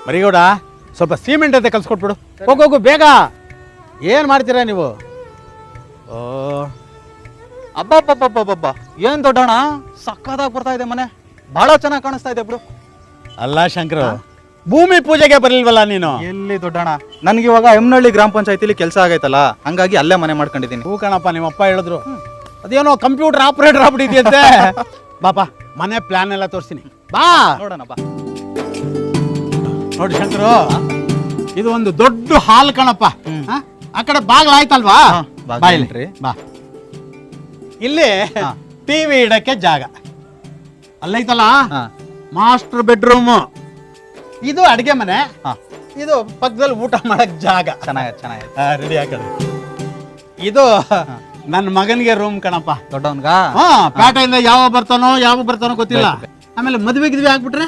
ಮರಿಗೌಡ ಸ್ವಲ್ಪ ಸಿಮೆಂಟ್ ಅಂತ ಕಲ್ಸ್ಕೊಟ್ಬಿಡು. ಹೋಗೋಗು ಬೇಗ. ಏನು ಮಾಡ್ತೀರಾ ನೀವು? ಓ ಅಬ್ಬಬ್ಬಬ್ಬಬ್ಬಬ್ಬ, ಏನ್ ದೊಡ್ಡಣ್ಣ, ಸಕ್ಕದಾಗಿ ಬರ್ತಾ ಇದೆ ಮನೆ, ಬಹಳ ಚೆನ್ನಾಗಿ ಕಾಣಿಸ್ತಾ ಇದೆ ಬಿಡು. ಅಲ್ಲ ಶಂಕರ, ಭೂಮಿ ಪೂಜೆಗೆ ಬರಲಿಲ್ವಲ್ಲ ನೀನು? ಎಲ್ಲಿ ದೊಡ್ಡಣ್ಣ, ನನ್ಗೆ ಇವಾಗ ಎಮ್ನಹಳ್ಳಿ ಗ್ರಾಮ ಪಂಚಾಯತಿಲಿ ಕೆಲಸ ಆಗೈತಲ್ಲ, ಹಂಗಾಗಿ ಅಲ್ಲೇ ಮನೆ ಮಾಡ್ಕೊಂಡಿದ್ದೀನಿ. ಹೂ ಕಣಪ್ಪ, ನಿಮ್ಮಪ್ಪ ಹೇಳಿದ್ರು. ಅದೇನೋ ಕಂಪ್ಯೂಟರ್ ಆಪರೇಟರ್ ಆಗ್ಬಿಟ್ಟಿದೆಯಂತೆ. ಬಾಪ, ಮನೆ ಪ್ಲಾನ್ ಎಲ್ಲ ತೋರಿಸ್ತೀನಿ, ಬಾ ನೋಡೋಣ ಬಾ. ನೋಡಿ ಶಂಕರು, ಇದು ಒಂದು ದೊಡ್ಡ ಹಾಲ್ ಕಣಪ್ಪ. ಆ ಕಡೆ ಬಾಗ್ಲ ಆಯ್ತಲ್ವಾ? ಬಾ ಇಲ್ಲಿ, ಬಾ. ಇಲ್ಲಿ ಟಿವಿ ಇಡಕ್ಕೆ ಜಾಗ ಅಲ್ಲೈತಲ್ಲ, ಮಾಸ್ಟರ್ ಬೆಡ್ರೂಮ್. ಇದು ಅಡಿಗೆ ಮನೆ, ಇದು ಪಕ್ಕದಲ್ಲಿ ಊಟ ಮಾಡಕ್ ಜಾಗ. ಚೆನ್ನಾಗಿ ರೆಡಿ ಹಾಕಡೆ. ಇದು ನನ್ನ ಮಗನಿಗೆ ರೂಮ್ ಕಣಪ್ಪ, ದೊಡ್ಡವನ್ಗ. ಪೇಟೆಯಿಂದ ಯಾವಾಗ ಬರ್ತಾನೋ ಗೊತ್ತಿಲ್ಲ. ಆಮೇಲೆ ಮದುವೆ ಗಿದ್ವಿ ಆಗ್ಬಿಟ್ರೆ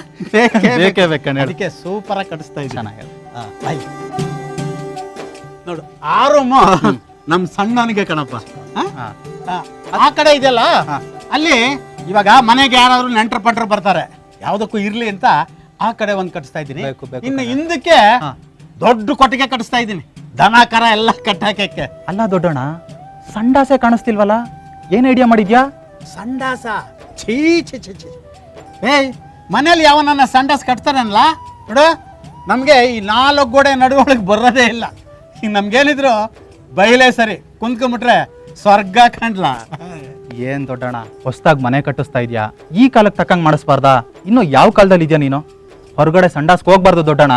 ಬೇಕೇ ಬೇಕಣ್ಣ, ಅದಕ್ಕೆ ಸೂಪರ್ ಆಗಿ ಕಟ್ಟಿಸ್ತಾ ಇದ್ದೀನಿ. ಚೆನ್ನಾಗಿ ನೋಡು, ಆ ರೂಮ್ ನಮ್ ಸಣ್ಣನಿಗೆ ಕಣಪ್ಪ. ಆ ಕಡೆ ಇದೆಯಲ್ಲ, ಅಲ್ಲಿ ಇವಾಗ ಮನೆಗೆ ಯಾರಾದ್ರೂ ನೆಂಟರ್ ಪಂಟ್ರು ಬರ್ತಾರೆ, ಯಾವ್ದಕ್ಕೂ ಇರ್ಲಿ ಅಂತ ಆ ಕಡೆ ಒಂದ್ ಕಟ್ಟಿಸ್ತಾ ಇದ್ದೀನಿ. ಇನ್ನು ಹಿಂದಕ್ಕೆ ದೊಡ್ಡ ಕೊಟ್ಟಿಗೆ ಕಟ್ಟಿಸ್ತಾ ಇದ್ದೀನಿ, ದನ ಕರ ಎಲ್ಲ ಕಟ್ಟಾಕಕ್ಕೆ. ಅಲ್ಲ ದೊಡ್ಡಣ್ಣ, ಸಂಡಾಸೆ ಕಾಣಿಸ್ತಿಲ್ವಲ್ಲ, ಏನ್ ಐಡಿಯಾ ಮಾಡಿದ್ಯಾ? ಸಂಡಾಸ? ಛೀ ಛೀ ಛೀ ಛೀ. ಏಯ್, ಮನೇಲಿ ಯಾವನನ್ನ ಸಂಡಾಸ್ ಕಟ್ತಾರಲ್ಲ ನೋಡು, ನಮ್ಗೆ ಈ 4 ಗೋಡೆ ನಡುವೊಳಗೆ ಬರೋದೇ ಇಲ್ಲ. ಈಗ ನಮ್ಗೇನಿದ್ರು ಬಯಲೇ ಸರಿ, ಕುಂತ್ಕೊಂಡ್ಬಿಟ್ರೆ ಸ್ವರ್ಗ ಕಂಡ್ಲ. ಏನ್ ದೊಡ್ಡಣ್ಣ, ಹೊಸ್ದಾಗ್ ಮನೆ ಕಟ್ಟಿಸ್ತಾ ಇದ್ಯಾ, ಈ ಕಾಲಕ್ಕೆ ತಕ್ಕಂಗ್ ಮಾಡಿಸ್ಬಾರ್ದಾ? ಇನ್ನು ಯಾವ ಕಾಲದಲ್ಲಿ ಇದೆಯಾ ನೀನು? ಹೊರಗಡೆ ಸಂಡಾಸ್ಗೆ ಹೋಗ್ಬಾರ್ದು ದೊಡ್ಡಣ್ಣ.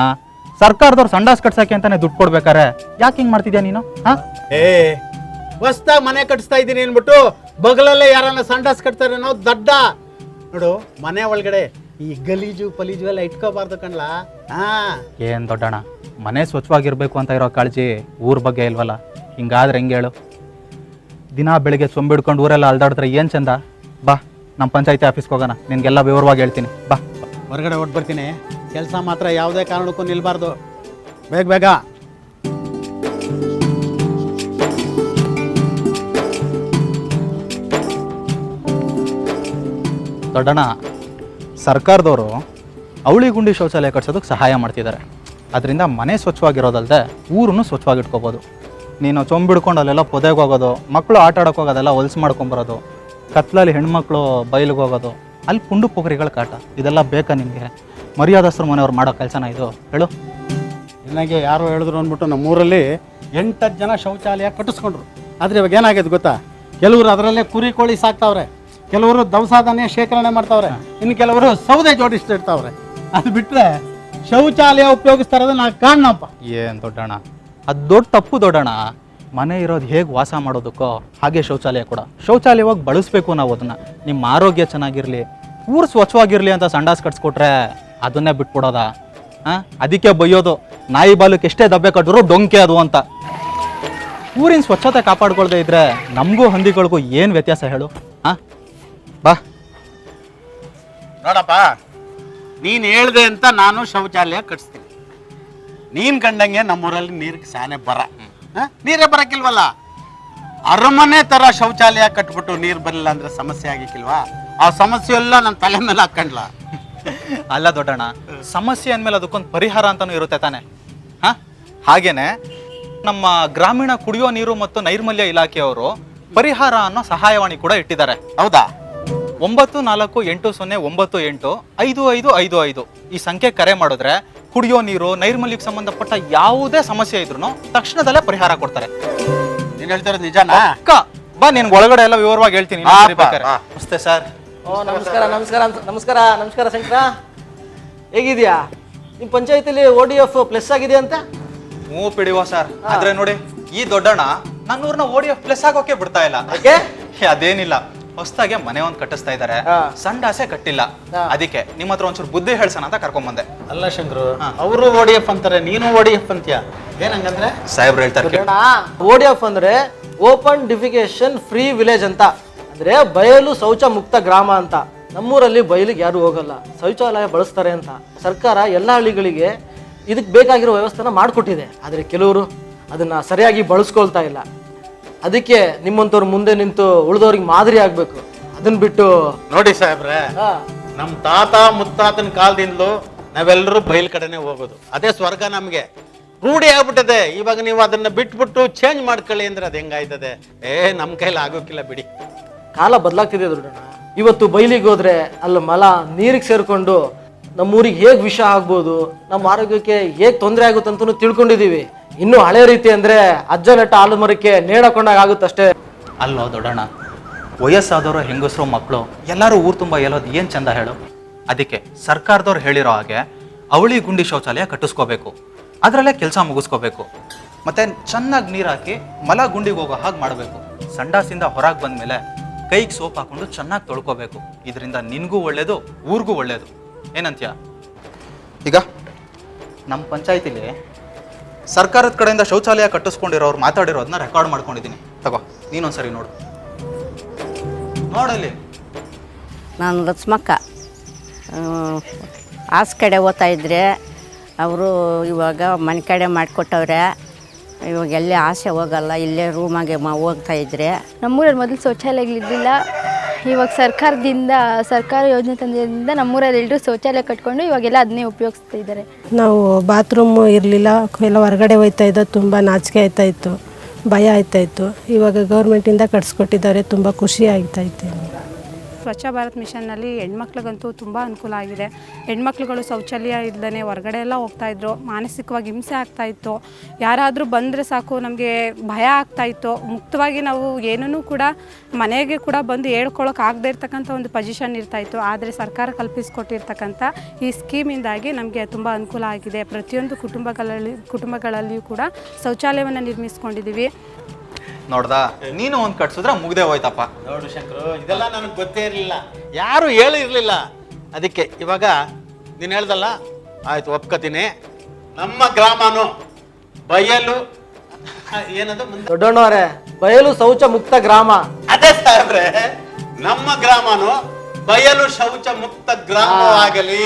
ಸರ್ಕಾರದವ್ರು ಸಂಡಾಸ್ ಕಟ್ಸಕ್ಕೆ ಅಂತಾನೆ ದುಡ್ಡು ಕೊಡ್ಬೇಕಾರೆ ಯಾಕೆ ಹಿಂಗ್ ಮಾಡ್ತಿದ್ಯಾ ನೀನು? ಹೊಸ್ದಾಗ್ ಮನೆ ಕಟ್ಟಿಸ್ತಾ ಇದ್ದೀನಿ ಅನ್ಬಿಟ್ಟು ಬಗಲಲ್ಲೇ ಯಾರನ್ನ ಸಂಡಾಸ್ ಕಟ್ತಾರೆ ನಾವು ದಡ್ಡ. ನೋಡು, ಮನೆ ಒಳಗಡೆ ಈ ಗಲೀಜು ಪಲೀಜು ಎಲ್ಲ ಇಟ್ಕೋಬಾರ್ದು ಕಣ್ಲ. ಏನ್ ದೊಡ್ಡಣ್ಣ, ಮನೆ ಸ್ವಚ್ಛವಾಗಿರ್ಬೇಕು ಅಂತ ಇರೋ ಕಾಳಜಿ ಊರ್ ಬಗ್ಗೆ ಇಲ್ವಲ್ಲ? ಹಿಂಗಾದ್ರೆ ಹೆಂಗೆ ಹೇಳು? ದಿನ ಬೆಳಿಗ್ಗೆ ಸೊಂಬಿಡ್ಕೊಂಡು ಊರೆಲ್ಲ ಅಲ್ದಾಡಿದ್ರೆ ಏನ್ ಚಂದ. ಬಾ, ನಮ್ಮ ಪಂಚಾಯತಿ ಆಫೀಸ್ಗೆ ಹೋಗೋಣ, ನಿನ್ಗೆಲ್ಲ ವಿವರವಾಗಿ ಹೇಳ್ತೀನಿ. ಬಾ, ಹೊರಗಡೆ ಹೊಟ್ಟು ಬರ್ತೀನಿ. ಕೆಲಸ ಮಾತ್ರ ಯಾವುದೇ ಕಾರಣಕ್ಕೂ ನಿಲ್ಬಾರ್ದು, ಬೇಗ ಬೇಗ. ದೊಡ್ಡಣ್ಣ, ಸರ್ಕಾರದವರು ಅವಳಿ ಗುಂಡಿ ಶೌಚಾಲಯ ಕಟ್ಸೋದಕ್ಕೆ ಸಹಾಯ ಮಾಡ್ತಿದ್ದಾರೆ. ಅದರಿಂದ ಮನೆ ಸ್ವಚ್ಛವಾಗಿರೋದಲ್ಲದೆ ಊರನ್ನು ಸ್ವಚ್ಛವಾಗಿಟ್ಕೋಬೋದು. ನೀನು ಚೊಂಬಿಡ್ಕೊಂಡು ಅಲ್ಲೆಲ್ಲ ಪೊದೆಗೆ ಹೋಗೋದು, ಮಕ್ಕಳು ಆಟ ಆಡೋಕೆ ಹೋಗೋದೆಲ್ಲ ಹೊಲ್ಸು ಮಾಡ್ಕೊಂಬರೋದು, ಕತ್ಲಲ್ಲಿ ಹೆಣ್ಮಕ್ಳು ಬಯಲಿಗೆ ಹೋಗೋದು, ಅಲ್ಲಿ ಪುಂಡು ಪೊಗರಿಗಳ ಕಾಟ, ಇದೆಲ್ಲ ಬೇಕಾ ನಿನಗೆ? ಮರ್ಯಾದಸ್ತ್ರ ಮನೆಯವ್ರು ಮಾಡೋ ಕೆಲಸನ ಇದು, ಹೇಳು? ನನಗೆ ಯಾರೋ ಹೇಳಿದ್ರು ಅಂದ್ಬಿಟ್ಟು ನಮ್ಮೂರಲ್ಲಿ 8 ಜನ ಶೌಚಾಲಯ ಕಟ್ಟಿಸ್ಕೊಂಡ್ರು. ಆದರೆ ಇವಾಗ ಏನಾಗಿದೆ ಗೊತ್ತಾ, ಕೆಲವರು ಅದರಲ್ಲೇ ಕುರಿ ಕೋಳಿ ಸಾಕ್ತಾವ್ರೆ, ಕೆಲವರು ದವಸಾಧಾನ್ಯ ಶೇಖರಣೆ ಮಾಡ್ತಾವ್ರೆ, ಇನ್ನು ಕೆಲವರು ಸೌದೆ ಜೋಡಿಸ್ತಿರ್ತಾವ್ರೆ. ಅದು ಬಿಟ್ಟರೆ ಶೌಚಾಲಯ ಉಪಯೋಗಿಸ್ತಾ ಇರೋದು ನಾ ಕಾಣಪ್ಪ. ಏನು ದೊಡ್ಡಣ್ಣ, ಅದು ದೊಡ್ಡ ತಪ್ಪು ದೊಡ್ಡಣ್ಣ. ಮನೆ ಇರೋದು ಹೇಗೆ ವಾಸ ಮಾಡೋದಕ್ಕೋ ಹಾಗೆ ಶೌಚಾಲಯ ಕೂಡ. ಶೌಚಾಲಯವಾಗಿ ಬಳಸಬೇಕು ನಾವು ಅದನ್ನು. ನಿಮ್ಮ ಆರೋಗ್ಯ ಚೆನ್ನಾಗಿರಲಿ, ಊರು ಸ್ವಚ್ಛವಾಗಿರಲಿ ಅಂತ ಸಂಡಾಸ್ ಕಟ್ಸ್ಕೊಟ್ರೆ ಅದನ್ನೇ ಬಿಟ್ಬಿಡೋದ? ಅದಕ್ಕೆ ಬೈಯೋದು, ನಾಯಿ ಬಾಲಕ್ಕೆ ಎಷ್ಟೇ ದಬ್ಬೆ ಕಟ್ಟಿದ್ರು ಡೊಂಕೆ ಅದು ಅಂತ. ಊರಿನ ಸ್ವಚ್ಛತೆ ಕಾಪಾಡ್ಕೊಳ್ದೇ ಇದ್ರೆ ನಮಗೂ ಹಂದಿಗಳಿಗೂ ಏನು ವ್ಯತ್ಯಾಸ ಹೇಳು? ಬಾ ನೋಡಪ್ಪ, ನೀನು ಹೇಳ್ದೆ ಅಂತ ನಾನು ಶೌಚಾಲಯ ಕಟ್ಸ್ತೀನಿ. ನೀನು ಕಂಡಂಗೆ ನಮ್ಮೂರಲ್ಲಿ ನೀರಿಗೆ ಸಾನೆ ನೀರೇ ಬರಕ್ಕಿಲ್ವಲ್ಲ. ಅರಮನೆ ಥರ ಶೌಚಾಲಯ ಕಟ್ಬಿಟ್ಟು ನೀರು ಬರಲಿಲ್ಲ ಅಂದರೆ ಸಮಸ್ಯೆ ಆಗಿಕ್ಕಿಲ್ವಾ? ಆ ಸಮಸ್ಯೆ ಎಲ್ಲ ನನ್ನ ತಲೆ ಮೇಲೆ ಹಾಕೊಂಡ್ಲ. ಅಲ್ಲ ದೊಡ್ಡಣ್ಣ, ಸಮಸ್ಯೆ ಅಂದಮೇಲೆ ಅದಕ್ಕೊಂದು ಪರಿಹಾರ ಅಂತಲೂ ಇರುತ್ತೆ ತಾನೆ? ಹಾಗೇನೆ ನಮ್ಮ ಗ್ರಾಮೀಣ ಕುಡಿಯೋ ನೀರು ಮತ್ತು ನೈರ್ಮಲ್ಯ ಇಲಾಖೆಯವರು ಪರಿಹಾರ ಅನ್ನೋ ಸಹಾಯವಾಣಿ ಕೂಡ ಇಟ್ಟಿದ್ದಾರೆ. ಹೌದಾ? 9448985555 ಈ ಸಂಖ್ಯೆ ಕರೆ ಮಾಡಿದ್ರೆ ಕುಡಿಯೋ ನೀರು ನೈರ್ಮಲ್ಯಕ್ಕೆ ಸಂಬಂಧಪಟ್ಟ ಯಾವುದೇ ಸಮಸ್ಯೆ ಇದ್ರು ತಕ್ಷಣದಲ್ಲೇ ಪರಿಹಾರ ಕೊಡ್ತಾರೆ. ನೀನು ಹೇಳ್ತಿರೋದು ನಿಜಾನಾ? ಬಾ, ನಿನ್ಗೆ ಒಳಗಡೆ ಎಲ್ಲ ವಿವರವಾಗಿ ಹೇಳ್ತೀನಿ. ನಮಸ್ತೆ ಸರ್. ನಮಸ್ಕಾರ ನಮಸ್ಕಾರ ನಮಸ್ಕಾರ ನಮಸ್ಕಾರ ಶಂಕರ, ಹೇಗಿದ್ಯಾ? ನಿಮ್ಮ ಪಂಚಾಯತಿಲಿ ODF ಪ್ಲಸ್ ಆಗಿದೆ ಅಂತ? ಹ್ಞೂ ಪಿಡಿವ ಸರ್. ಆದ್ರೆ ನೋಡಿ, ಈ ದೊಡ್ಡಣ್ಣ ನನ್ನೂರ್ನ ODF ಪ್ಲಸ್ ಆಗೋಕೆ ಬಿಡ್ತಾ ಇಲ್ಲ. ಅದೇನಿಲ್ಲ, ಹೊಸದಾಗೆ ಮನೆ ಒಂದು ಕಟ್ಟಿಸ್ತಾ ಇದ್ದಾರೆ, ಸಂಡಾಸೆ ಕಟ್ಟಿಲ್ಲ. ಅದಕ್ಕೆ ನಿಮ್ಮ ಹತ್ರ ಒಂಚೂರು ಬುದ್ಧಿ ಹೇಳ್ಸೋಣ ಅಂತ ಕರ್ಕೊಂಡ್ ಬಂದೆ. ಅಲ್ಲ ಶಂಕರು, ಅವರು ODF ಅಂತಾರೆ, ನೀನು ODF ಅಂತೀಯ, ಏನಂಗಂದ್ರೆ? ಸಾಹೇಬ್ರು ಹೇಳ್ತಾರೆ, ODF ಅಂದ್ರೆ ಓಪನ್ ಡಿಫಿಕೇಶನ್ ಫ್ರೀ ವಿಲೇಜ್ ಅಂತ, ಅಂದ್ರೆ ಬಯಲು ಶೌಚ ಮುಕ್ತ ಗ್ರಾಮ ಅಂತ. ನಮ್ಮೂರಲ್ಲಿ ಬಯಲಿಗೆ ಯಾರು ಹೋಗಲ್ಲ, ಶೌಚಾಲಯ ಬಳಸ್ತಾರೆ ಅಂತ ಸರ್ಕಾರ ಎಲ್ಲ ಹಳ್ಳಿಗಳಿಗೆ ಇದಕ್ಕೆ ಬೇಕಾಗಿರೋ ವ್ಯವಸ್ಥೆನ ಮಾಡಿಕೊಟ್ಟಿದೆ. ಆದರೆ ಕೆಲವರು ಅದನ್ನ ಸರಿಯಾಗಿ ಬಳಸ್ಕೊಳ್ತಾ ಇಲ್ಲ. ಅದಕ್ಕೆ ನಿಮ್ಮಂತವ್ರು ಮುಂದೆ ನಿಂತು ಉಳಿದವ್ರಿಗೆ ಮಾದರಿ ಆಗ್ಬೇಕು. ಅದನ್ನ ಬಿಟ್ಟು ನೋಡಿ ಸಾಹೇಬ್ರೆ, ನಮ್ ತಾತ ಮುತ್ತಾತನ ಕಾಲದಿಂದಲೂ ನಾವೆಲ್ಲರೂ ಬಯಲು ಕಡೆನೆ ಹೋಗೋದು, ಅದೇ ಸ್ವರ್ಗ ನಮಗೆ ರೂಢಿ ಆಗ್ಬಿಟ್ಟದೆ. ಇವಾಗ ನೀವು ಅದನ್ನ ಬಿಟ್ಬಿಟ್ಟು ಚೇಂಜ್ ಮಾಡ್ಕೊಳ್ಳಿ ಅಂದ್ರೆ ಅದು ಹೆಂಗಾಯ್ತದೆ? ನಮ್ಮ ಕೈಲಿ ಆಗೋಕ್ಕಿಲ್ಲ ಬಿಡಿ. ಕಾಲ ಬದಲಾಗ್ತಿದೆ ದೊಡ್ಡಣ್ಣ. ಇವತ್ತು ಬಯಲಿಗೆ ಹೋದ್ರೆ ಅಲ್ಲಿ ಮಲ ನೀರಿಗೆ ಸೇರ್ಕೊಂಡು ನಮ್ಮೂರಿಗೆ ಹೇಗೆ ವಿಷ ಆಗ್ಬೋದು, ನಮ್ಮ ಆರೋಗ್ಯಕ್ಕೆ ಹೇಗೆ ತೊಂದರೆ ಆಗುತ್ತೆ ಅಂತಲೂ ತಿಳ್ಕೊಂಡಿದೀವಿ. ಇನ್ನು ಹಳೆ ರೀತಿ ಅಂದ್ರೆ ಅಜ್ಜ ನೆಟ್ಟ ಆಲು ಮರಕ್ಕೆ ನೇಣಕೊಂಡಾಗ ಆಗುತ್ತಷ್ಟೇ. ಅಲ್ಲೋ ದೊಡ್ಡಣ್ಣ, ವಯಸ್ಸಾದವರು ಹೆಂಗಸರು ಮಕ್ಕಳು ಎಲ್ಲರೂ ಊರು ತುಂಬ ಹೇಳೋದು ಏನು ಚಂದ ಹೇಳು. ಅದಕ್ಕೆ ಸರ್ಕಾರದವ್ರು ಹೇಳಿರೋ ಹಾಗೆ ಅವಳಿ ಗುಂಡಿ ಶೌಚಾಲಯ ಕಟ್ಟಿಸ್ಕೋಬೇಕು, ಅದರಲ್ಲೇ ಕೆಲಸ ಮುಗಿಸ್ಕೋಬೇಕು. ಮತ್ತೆ ಚೆನ್ನಾಗಿ ನೀರು ಹಾಕಿ ಮಲ ಗುಂಡಿಗೆ ಹೋಗೋ ಹಾಗೆ ಮಾಡಬೇಕು. ಸಂಡಾಸಿಂದ ಹೊರಗೆ ಬಂದಮೇಲೆ ಕೈಗೆ ಸೋಪ್ ಹಾಕೊಂಡು ಚೆನ್ನಾಗಿ ತೊಳ್ಕೊಬೇಕು. ಇದರಿಂದ ನಿನಗೂ ಒಳ್ಳೇದು, ಊರಿಗೂ ಒಳ್ಳೇದು. ಏನಂತೀಯ? ಈಗ ನಮ್ಮ ಪಂಚಾಯತಿಲಿ ಸರ್ಕಾರದ ಕಡೆಯಿಂದ ಶೌಚಾಲಯ ಕಟ್ಟಿಸ್ಕೊಂಡಿರೋರು ಮಾತಾಡಿರೋದನ್ನ ರೆಕಾರ್ಡ್ ಮಾಡ್ಕೊಂಡಿದ್ದೀನಿ. ತಗೋ, ನೀನೊಂದ್ಸರಿ ನೋಡು. ನೋಡಲ್ಲಿ. ನಾನು ಲಕ್ಷ್ಮಕ್ಕ ಆಸ್ ಕಡೆ ಓದ್ತಾ ಇದ್ರೆ ಅವರು ಇವಾಗ ಮನೆ ಕಡೆ ಮಾಡಿಕೊಟ್ಟವ್ರೆ. ಇವಾಗ ಎಲ್ಲೇ ಆಸೆ ಹೋಗಲ್ಲ, ಇಲ್ಲೇ ರೂಮಾಗೆ ಹೋಗ್ತಾ ಇದ್ರೆ. ನಮ್ಮೂರಲ್ಲಿ ಮೊದಲು ಶೌಚಾಲಯಗಳಿರಲಿಲ್ಲ. ಇವಾಗ ಸರ್ಕಾರ ಯೋಜನೆ ತಂದಿದ್ದರಿಂದ ನಮ್ಮೂರಲ್ಲಿ ಎಲ್ಲರೂ ಶೌಚಾಲಯ ಕಟ್ಕೊಂಡು ಇವಾಗೆಲ್ಲ ಅದನ್ನೇ ಉಪಯೋಗಿಸ್ತಾ ಇದ್ದಾರೆ. ನಾವು ಬಾತ್ರೂಮು ಇರಲಿಲ್ಲ, ಎಲ್ಲ ಹೊರಗಡೆ ಹೋಗ್ತಾ ಇದ್ದೋ, ತುಂಬ ನಾಚಿಕೆ ಆಯ್ತಾಯಿತ್ತು, ಭಯ ಆಯ್ತಾಯಿತ್ತು. ಇವಾಗ ಗೌರ್ಮೆಂಟಿಂದ ಕಟ್ಸ್ಕೊಟ್ಟಿದ್ದಾರೆ, ತುಂಬ ಖುಷಿ ಆಗ್ತಾಯಿತ್ತು. ಸ್ವಚ್ಛ ಭಾರತ್ ಮಿಷನ್ನಲ್ಲಿ ಹೆಣ್ಮಕ್ಳಿಗಂತೂ ತುಂಬ ಅನುಕೂಲ ಆಗಿದೆ. ಹೆಣ್ಮಕ್ಳುಗಳು ಶೌಚಾಲಯ ಇಲ್ಲದೇ ಹೊರಗಡೆ ಎಲ್ಲ ಹೋಗ್ತಾಯಿದ್ರು, ಮಾನಸಿಕವಾಗಿ ಹಿಂಸೆ ಆಗ್ತಾಯಿತ್ತು. ಯಾರಾದರೂ ಬಂದರೆ ಸಾಕು ನಮಗೆ ಭಯ ಆಗ್ತಾಯಿತ್ತು. ಮುಕ್ತವಾಗಿ ನಾವು ಏನೂ ಕೂಡ ಮನೆಗೆ ಕೂಡ ಬಂದು ಹೇಳ್ಕೊಳಕ್ಕೆ ಆಗದೆ ಇರ್ತಕ್ಕಂಥ ಒಂದು ಪೊಸಿಷನ್ ಇರ್ತಾಯಿತ್ತು. ಆದರೆ ಸರ್ಕಾರ ಕಲ್ಪಿಸಿಕೊಟ್ಟಿರ್ತಕ್ಕಂಥ ಈ ಸ್ಕೀಮಿಂದಾಗಿ ನಮಗೆ ತುಂಬ ಅನುಕೂಲ ಆಗಿದೆ. ಪ್ರತಿಯೊಂದು ಕುಟುಂಬಗಳಲ್ಲಿಯೂ ಕೂಡ ಶೌಚಾಲಯವನ್ನು ನಿರ್ಮಿಸ್ಕೊಂಡಿದ್ದೀವಿ. ನೋಡ್ದಾ, ನೀನು ಒಂದು ಕಟ್ಸಿದ್ರೆ ಮುಗ್ದೇ ಹೋಯ್ತಪ್ಪ. ನೋಡು ಶಂಕರು, ಇದೆಲ್ಲ ನನಗೆ ಗೊತ್ತೇ ಇರಲಿಲ್ಲ, ಯಾರು ಹೇಳಿರ್ಲಿಲ್ಲ. ಅದಕ್ಕೆ ಇವಾಗ ನೀನು ಹೇಳ್ದಲ್ಲ, ಆಯ್ತು ಒಪ್ಕೋತೀನಿ. ನಮ್ಮ ಗ್ರಾಮನು ಬಯಲು ಏನದು ಮುಂದೆ ದೊಡ್ಡಣ್ಣವರೇ, ಬಯಲು ಶೌಚ ಮುಕ್ತ ಗ್ರಾಮ. ಅದೇ ಸಾಹೇಬ್ರೆ, ನಮ್ಮ ಗ್ರಾಮನು ಬಯಲು ಶೌಚ ಮುಕ್ತ ಗ್ರಾಮವಾಗಲಿ.